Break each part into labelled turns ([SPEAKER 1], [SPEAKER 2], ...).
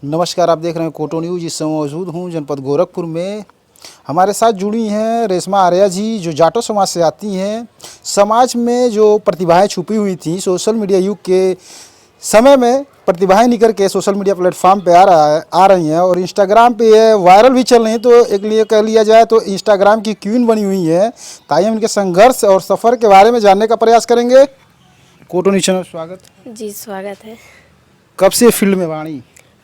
[SPEAKER 1] नमस्कार, आप देख रहे हैं कोटो न्यूज़। इस समय मौजूद हूँ जनपद गोरखपुर में। हमारे साथ जुड़ी हैं रेशमा आर्या जी, जो जाटो समाज से आती हैं। समाज में जो प्रतिभाएं छुपी हुई थी, सोशल मीडिया युग के समय में प्रतिभाएं निकल के सोशल मीडिया प्लेटफॉर्म पे आ रही हैं और इंस्टाग्राम पे ये वायरल भी चल रही हैं। तो एक लिए कह लिया जाए तो इंस्टाग्राम की क्वीन बनी हुई है। ताकि हम इनके संघर्ष और सफ़र के बारे में जानने का प्रयास करेंगे। कोटो न्यूज़ चैनल स्वागत।
[SPEAKER 2] जी स्वागत है।
[SPEAKER 1] कब से फील्ड में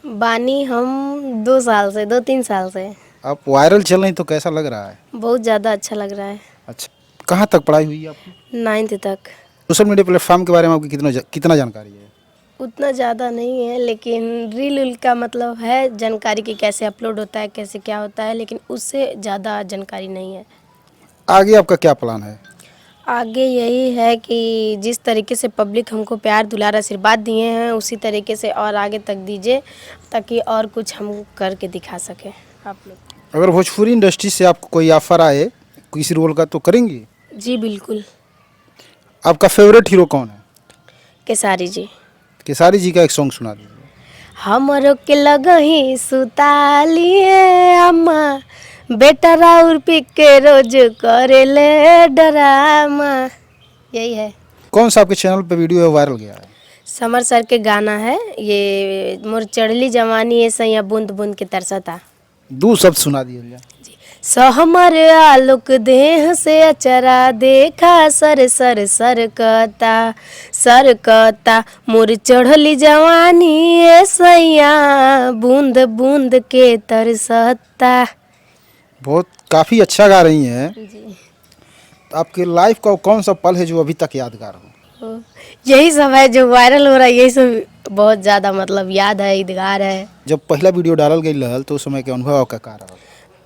[SPEAKER 2] बानी हम 2-3 साल से।
[SPEAKER 1] आप वायरल चल रही तो कैसा लग रहा है?
[SPEAKER 2] बहुत ज़्यादा अच्छा लग रहा है।
[SPEAKER 1] अच्छा, कहाँ तक पढ़ाई हुई है आपकी?
[SPEAKER 2] 9th तक।
[SPEAKER 1] सोशल मीडिया प्लेटफॉर्म के बारे में आपकी कितना जानकारी है?
[SPEAKER 2] उतना ज़्यादा नहीं है, लेकिन रील उल का मतलब है जानकारी कि कैसे अपलोड होता है, कैसे क्या होता है, लेकिन उससे ज़्यादा जानकारी नहीं है।
[SPEAKER 1] आगे आपका क्या प्लान है?
[SPEAKER 2] आगे यही है कि जिस तरीके से पब्लिक हमको प्यार दुलार आशीर्वाद दिए हैं, उसी तरीके से और आगे तक दीजिए, ताकि और कुछ हम करके दिखा सकें आप लोग।
[SPEAKER 1] अगर भोजपुरी इंडस्ट्री से आपको कोई ऑफर आए किसी रोल का तो करेंगी?
[SPEAKER 2] जी बिल्कुल।
[SPEAKER 1] आपका फेवरेट हीरो कौन है?
[SPEAKER 2] केसारी जी।
[SPEAKER 1] केसारी जी का एक सॉन्ग सुना दीजिए।
[SPEAKER 2] हमरो के लगही सुतालिए अम्मा, बेटा राउर पी के रोज करेले डरामा। यही है।
[SPEAKER 1] कौन सा आपके चैनल पे वीडियो वायरल गया है?
[SPEAKER 2] समर सर के गाना है ये, मोर चढ़ली जवानी है सैया बूंद बूंद के तरसता।
[SPEAKER 1] 2 शब्द सुना दीजिए।
[SPEAKER 2] सहमर आलोक देह से अचरा देखा सर सर सरकता मोर चढ़ली जवानी ए सैया बूंद बूंद के तरसता।
[SPEAKER 1] बहुत काफ़ी अच्छा गा रही हैं।
[SPEAKER 2] जी।
[SPEAKER 1] आपके लाइफ का कौन सा पल है जो अभी तक यादगार हो?
[SPEAKER 2] यही सब है जो वायरल हो रहा है, यही सब बहुत ज़्यादा मतलब याद है, यादगार है।
[SPEAKER 1] जब पहला वीडियो डालल गई रहल तो उस समय के अनुभव आपका का रहा?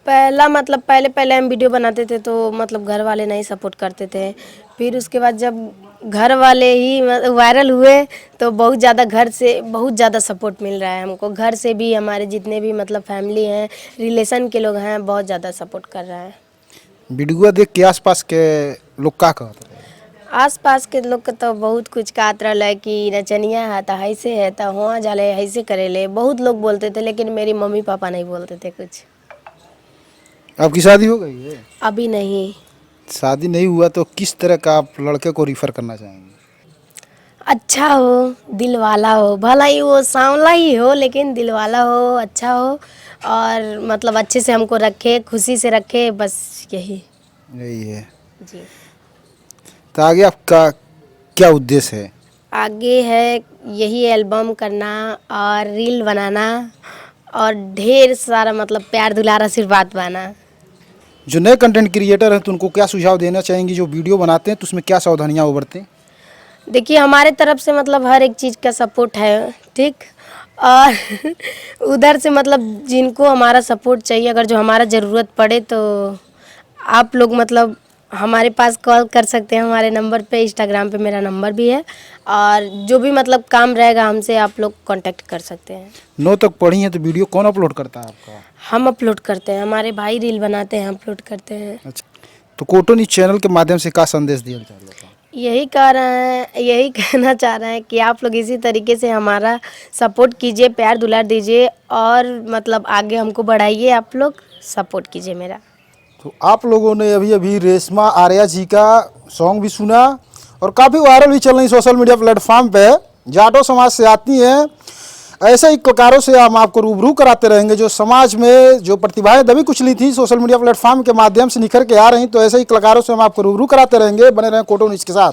[SPEAKER 2] पहला मतलब पहले हम वीडियो बनाते थे तो मतलब घर वाले नहीं सपोर्ट करते थे। फिर उसके बाद जब घर वाले ही वायरल हुए तो बहुत ज़्यादा घर से बहुत ज़्यादा सपोर्ट मिल रहा है हमको। घर से भी हमारे जितने भी मतलब फैमिली हैं, रिलेशन के लोग हैं, बहुत ज़्यादा सपोर्ट कर रहा है।
[SPEAKER 1] वीडियो देख के आसपास के लोग का कहते हैं?
[SPEAKER 2] आसपास के लोग के तो बहुत कुछ कहत रहा है कि नचनिया है तो ऐसे है तो हुआ जाले ऐसे करेले, बहुत लोग बोलते थे, लेकिन मेरी मम्मी पापा नहीं बोलते थे कुछ।
[SPEAKER 1] आपकी शादी हो गई है?
[SPEAKER 2] अभी नहीं।
[SPEAKER 1] शादी नहीं हुआ तो किस तरह का आप लड़के को रिफ़र करना चाहेंगे?
[SPEAKER 2] अच्छा हो, दिल वाला हो, भला ही वो सांवला ही हो लेकिन दिल वाला हो, अच्छा हो और मतलब अच्छे से हमको रखे, खुशी से रखे, बस यही।
[SPEAKER 1] यही है।
[SPEAKER 2] जी।
[SPEAKER 1] तो आगे आपका क्या उद्देश्य है?
[SPEAKER 2] आगे है यही एल्बम करना और रील बनाना और ढेर सारा मतलब प्यार दुलार आशीर्वाद पाना।
[SPEAKER 1] जो नए कंटेंट क्रिएटर हैं तो उनको क्या सुझाव देना चाहेंगी? जो वीडियो बनाते हैं तो उसमें क्या सावधानियां वो बरतें?
[SPEAKER 2] देखिए हमारे तरफ से मतलब हर एक चीज़ का सपोर्ट है, ठीक। और उधर से मतलब जिनको हमारा सपोर्ट चाहिए, अगर जो हमारा ज़रूरत पड़े तो आप लोग मतलब हमारे पास कॉल कर सकते हैं हमारे नंबर पे। इंस्टाग्राम पे मेरा नंबर भी है और जो भी मतलब काम रहेगा हमसे आप लोग कांटेक्ट कर सकते हैं।
[SPEAKER 1] 9 तक पढ़ी हैं तो वीडियो कौन अपलोड करता है आपका?
[SPEAKER 2] हम अपलोड करते हैं, हमारे भाई रील बनाते हैं, अपलोड करते हैं।
[SPEAKER 1] अच्छा, तो कोटो न्यूज़ चैनल के माध्यम से क्या संदेश दिया जा रहा है?
[SPEAKER 2] यही कह रहे हैं, यही कहना चाह रहे हैं कि आप लोग इसी तरीके से हमारा सपोर्ट कीजिए, प्यार दुलार दीजिए और मतलब आगे हमको बढ़ाइए, आप लोग सपोर्ट कीजिए मेरा।
[SPEAKER 1] तो आप लोगों ने अभी अभी रेशमा आर्या जी का सॉन्ग भी सुना और काफ़ी वायरल भी चल रही सोशल मीडिया प्लेटफॉर्म पे। जाटो समाज से आती हैं। ऐसे ही कलाकारों से हम आपको रूबरू कराते रहेंगे जो समाज में जो प्रतिभाएं दबी कुचली थी सोशल मीडिया प्लेटफॉर्म के माध्यम से निखर के आ रही। तो ऐसे ही कलाकारों से हम आपको रूबरू कराते रहेंगे। बने रहें कोटो न्यूज़ के साथ।